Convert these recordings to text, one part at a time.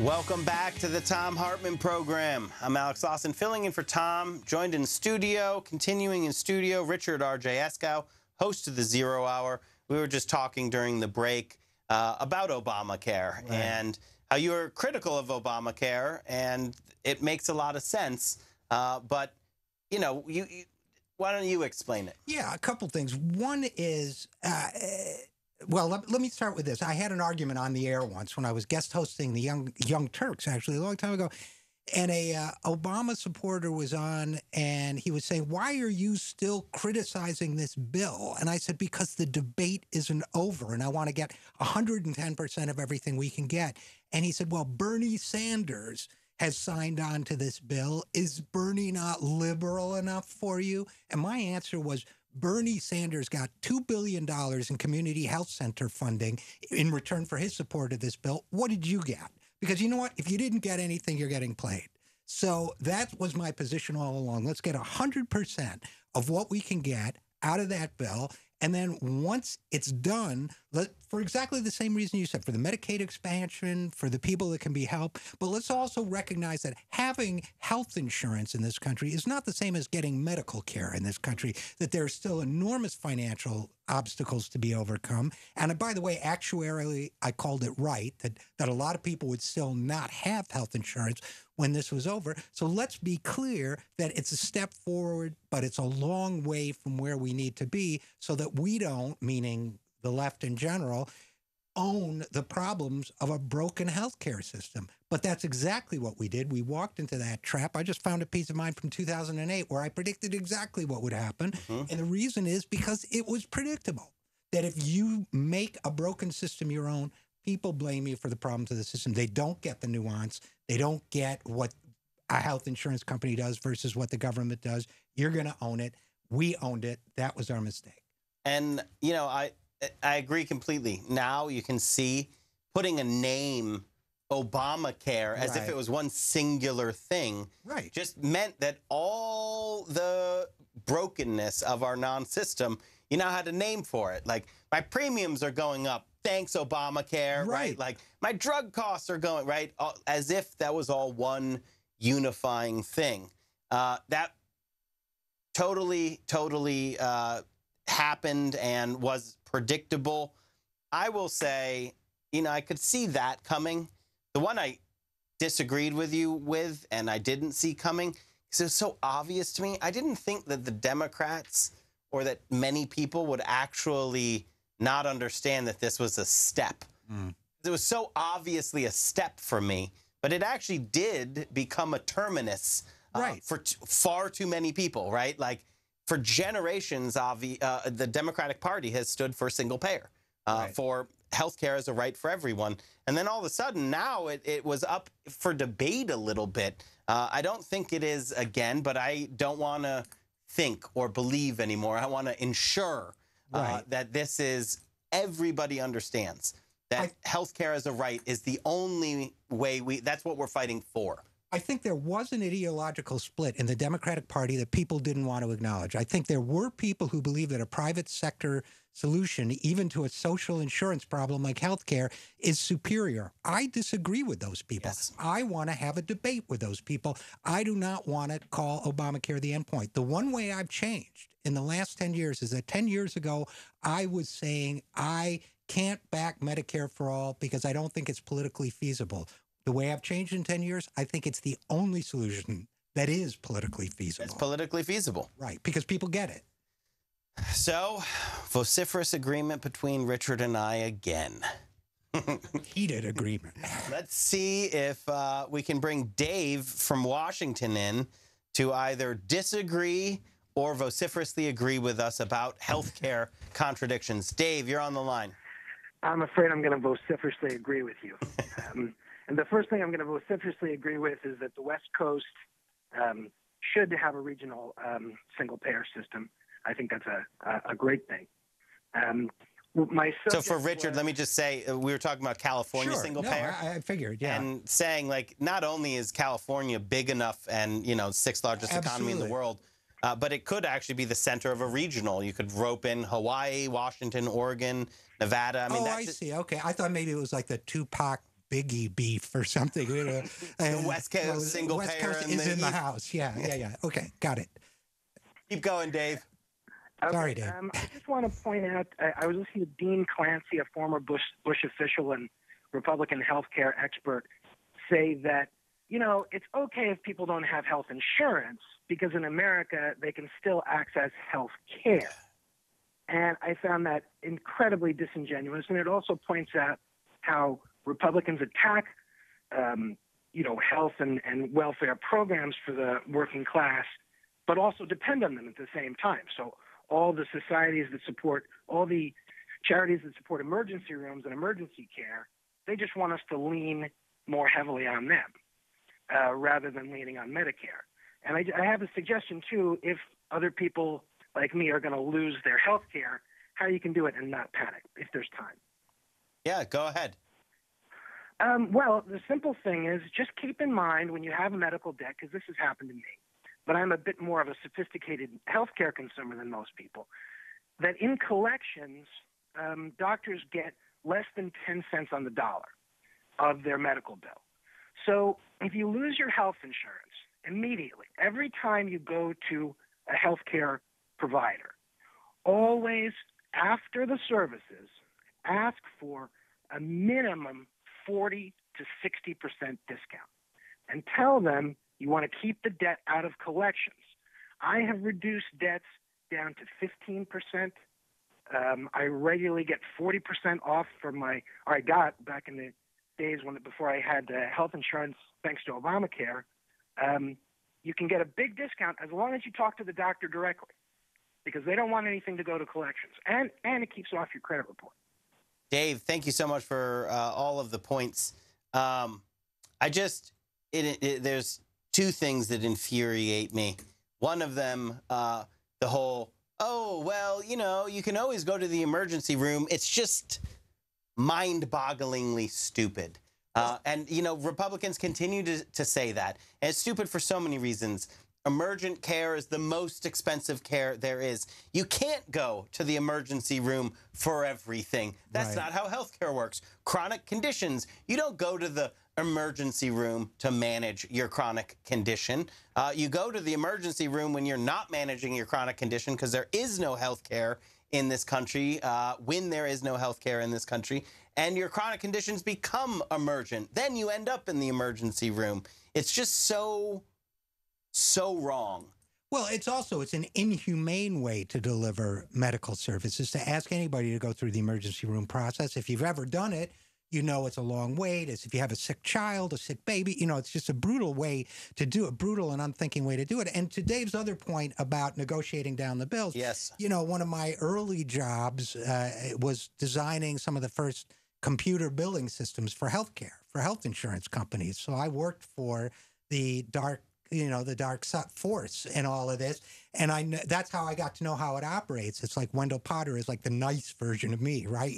Welcome back to the Thom Hartmann Program. I'm Alex Lawson, filling in for Tom, joined in studio, continuing in studio, Richard R.J. Eskow, host of the Zero Hour. We were just talking during the break about Obamacare and how you're critical of Obamacare, and it makes a lot of sense. But, you know, why don't you explain it? Yeah, a couple things. One is... well, let me start with this. I had an argument on the air once when I was guest hosting the Young Turks, actually, a long time ago. And a Obama supporter was on, and he was saying, why are you still criticizing this bill? And I said, because the debate isn't over, and I want to get 110% of everything we can get. And he said, well, Bernie Sanders has signed on to this bill. Is Bernie not liberal enough for you? And my answer was, Bernie Sanders got $2 billion in community health center funding in return for his support of this bill. What did you get? Because you know what? If you didn't get anything, you're getting played. So that was my position all along. Let's get 100% of what we can get out of that bill. And then once it's done, for exactly the same reason you said, for the Medicaid expansion, for the people that can be helped. But let's also recognize that having health insurance in this country is not the same as getting medical care in this country, that there are still enormous financial obstacles to be overcome. And by the way, actuarially, I called it right, that a lot of people would still not have health insurance when this was over. So let's be clear that it's a step forward, but it's a long way from where we need to be so that we don't, meaning the left in general, own the problems of a broken healthcare system. But that's exactly what we did. We walked into that trap. I just found a piece of mine from 2008 where I predicted exactly what would happen. And the reason is because it was predictable that if you make a broken system your own, people blame you for the problems of the system. They don't get the nuance. They don't get what a health insurance company does versus what the government does. You're going to own it. We owned it. That was our mistake. And, you know, I agree completely. Now you can see putting a name, Obamacare, as if it was one singular thing, just meant that all the brokenness of our non-system, you now had a name for it. Like, my premiums are going up. Thanks, Obamacare, right? Like, my drug costs are going, right? As if that was all one unifying thing. That totally happened and was predictable. I will say, you know, I could see that coming. The one I disagreed with you with and I didn't see coming, because it was so obvious to me. I didn't think that the Democrats or that many people would actually not understand that this was a step. It was so obviously a step for me, but it actually did become a terminus for far too many people, right? Like, for generations, the Democratic Party has stood for single payer, for healthcare as a right for everyone. And then all of a sudden, now it was up for debate a little bit. I don't think it is again, but I don't want to think or believe anymore. I want to ensure that this is, everybody understands that healthcare as a right is the only way that's what we're fighting for. I think there was an ideological split in the Democratic Party that people didn't want to acknowledge. I think there were people who believed that a private sector solution, even to a social insurance problem like healthcare, is superior. I disagree with those people. I want to have a debate with those people. I do not want to call Obamacare the endpoint. The one way I've changed in the last 10 years is that 10 years ago, I was saying I can't back Medicare for all because I don't think it's politically feasible. The way I've changed in 10 years, I think it's the only solution that is politically feasible. It's politically feasible. Right, because people get it. So, vociferous agreement between Richard and I again. Heated agreement. Let's see if we can bring Dave from Washington in to either disagree or vociferously agree with us about healthcare contradictions. Dave, you're on the line. I'm afraid I'm going to vociferously agree with you. And the first thing I'm going to vociferously agree with is that the West Coast should have a regional single-payer system. I think that's a great thing. So for Richard, let me just say, we were talking about California single-payer. I figured, yeah. And saying, like, not only is California big enough and, you know, sixth largest economy in the world, but it could actually be the center of a regional. You could rope in Hawaii, Washington, Oregon, Nevada. I mean, I see. Okay. I thought maybe it was like the Tupac Biggie beef or something. The West Coast single West payer Coast and is the in the East. house. Yeah. Okay, got it. Keep going, Dave. Okay, Sorry, Dave. I just want to point out, I was listening to Dean Clancy, a former Bush official and Republican healthcare expert, say that, it's okay if people don't have health insurance because in America they can still access health care. And I found that incredibly disingenuous. And it also points out how Republicans attack, health and welfare programs for the working class, but also depend on them at the same time. So all the societies that support, all the charities that support emergency rooms and emergency care, they just want us to lean more heavily on them rather than leaning on Medicare. And I have a suggestion, too, if other people like me are going to lose their health care, how you can do it and not panic if there's time. Yeah, go ahead. Well, the simple thing is just keep in mind when you have a medical debt, because this has happened to me, but I'm a bit more of a sophisticated healthcare consumer than most people, that in collections, doctors get less than 10 cents on the dollar of their medical bill. So if you lose your health insurance immediately, every time you go to a healthcare provider, always after the services, ask for a minimum 40 to 60% discount and tell them you want to keep the debt out of collections. I have reduced debts down to 15%. I regularly get 40% off or I got back in the days before I had health insurance thanks to Obamacare. You can get a big discount as long as you talk to the doctor directly because they don't want anything to go to collections. And it keeps off your credit report. Dave, thank you so much for all of the points. There's two things that infuriate me. One of them, the whole, you can always go to the emergency room. It's just mind-bogglingly stupid. And Republicans continue to say that. And it's stupid for so many reasons. Emergent care is the most expensive care there is. You can't go to the emergency room for everything. That's not how healthcare works. Chronic conditions, you don't go to the emergency room to manage your chronic condition. You go to the emergency room when you're not managing your chronic condition because there is no healthcare in this country, when there is no healthcare in this country, and your chronic conditions become emergent. Then you end up in the emergency room. It's just so wrong. Well, it's an inhumane way to deliver medical services to ask anybody to go through the emergency room process. If you've ever done it, it's a long wait. It's if you have a sick child, a sick baby, it's just a brutal way to do it, brutal and unthinking way to do it. And to Dave's other point about negotiating down the bills, yes, one of my early jobs was designing some of the first computer billing systems for healthcare, for health insurance companies. So I worked for the dark force in all of this. And that's how I got to know how it operates. It's like Wendell Potter is like the nice version of me, right?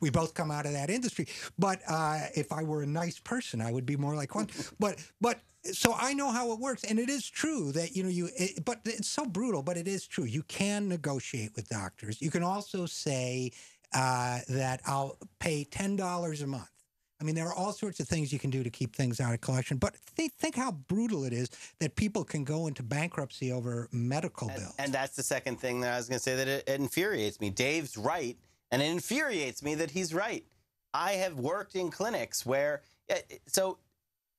We both come out of that industry. But if I were a nice person, I would be more like one. But so I know how it works. And it is true that, but it's so brutal, but it is true. You can negotiate with doctors. You can also say that I'll pay $10 a month. I mean, there are all sorts of things you can do to keep things out of collection. But think how brutal it is that people can go into bankruptcy over medical bills. And that's the second thing that I was going to say, that it infuriates me. Dave's right, and it infuriates me that he's right. I have worked in clinics where, so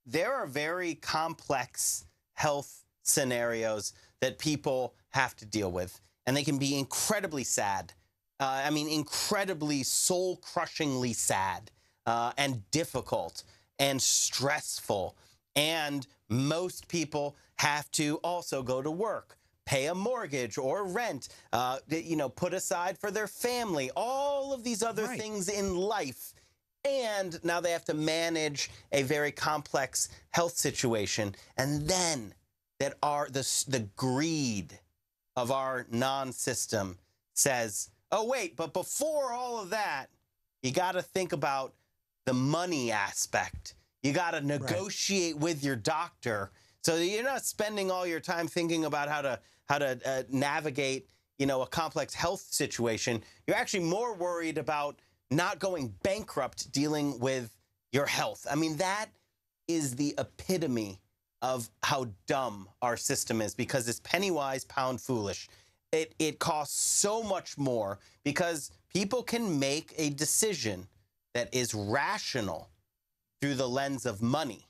there are very complex health scenarios that people have to deal with, and they can be incredibly sad. Incredibly soul-crushingly sad. And difficult and stressful. And most people have to also go to work, pay a mortgage or rent, put aside for their family, all of these other things in life. And now they have to manage a very complex health situation. And then the greed of our non-system says, oh, wait, but before all of that, you got to think about the money aspect. You got to negotiate with your doctor so that you're not spending all your time thinking about how to navigate, a complex health situation. You're actually more worried about not going bankrupt dealing with your health. I mean, that is the epitome of how dumb our system is, because it's penny wise, pound foolish. It costs so much more because people can make a decision that is rational through the lens of money,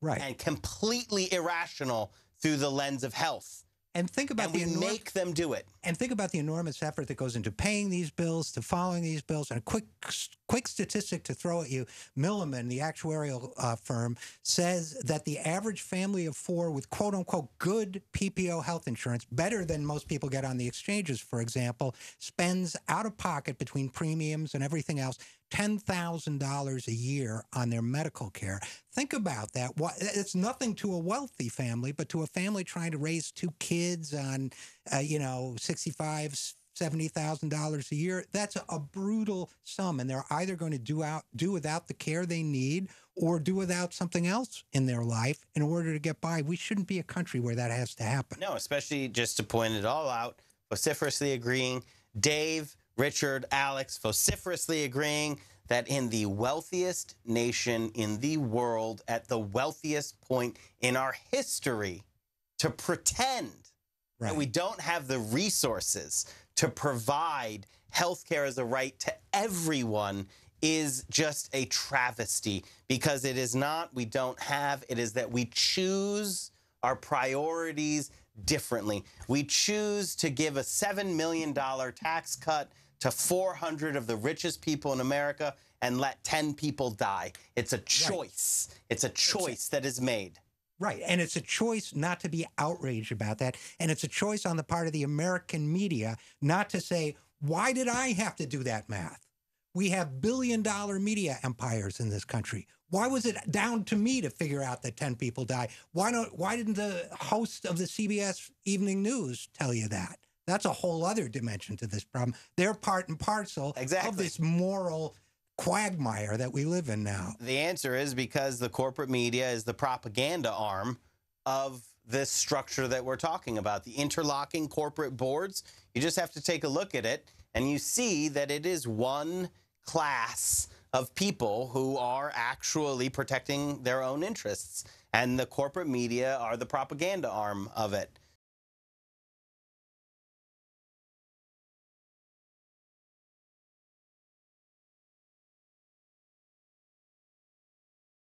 right, and completely irrational through the lens of health. And think about and we make them do it. And think about the enormous effort that goes into paying these bills, to following these bills. And a quick statistic to throw at you: Milliman, the actuarial firm, says that the average family of four with quote unquote good PPO health insurance, better than most people get on the exchanges, for example, spends out of pocket between premiums and everything else $10,000 a year on their medical care. Think about that. It's nothing to a wealthy family, but to a family trying to raise two kids on, $65,000, $70,000 a year, that's a brutal sum. And they're either going to do without the care they need or do without something else in their life in order to get by. We shouldn't be a country where that has to happen. No, especially just to point it all out, vociferously agreeing. Dave, Richard, Alex, vociferously agreeing that in the wealthiest nation in the world, at the wealthiest point in our history, to pretend that we don't have the resources to provide health care as a right to everyone is just a travesty, because it is not we don't have, it is that we choose our priorities differently. We choose to give a $7 million tax cut to 400 of the richest people in America and let 10 people die. It's a choice. Right. It's a choice that is made. Right. And it's a choice not to be outraged about that. And it's a choice on the part of the American media not to say, why did I have to do that math? We have billion-dollar media empires in this country. Why was it down to me to figure out that 10 people died? Why didn't the host of the CBS Evening News tell you that? That's a whole other dimension to this problem. They're part and parcel of this moral quagmire that we live in now. The answer is because the corporate media is the propaganda arm of this structure that we're talking about. The interlocking corporate boards, you just have to take a look at it, and you see that it is one class of people who are actually protecting their own interests. And the corporate media are the propaganda arm of it.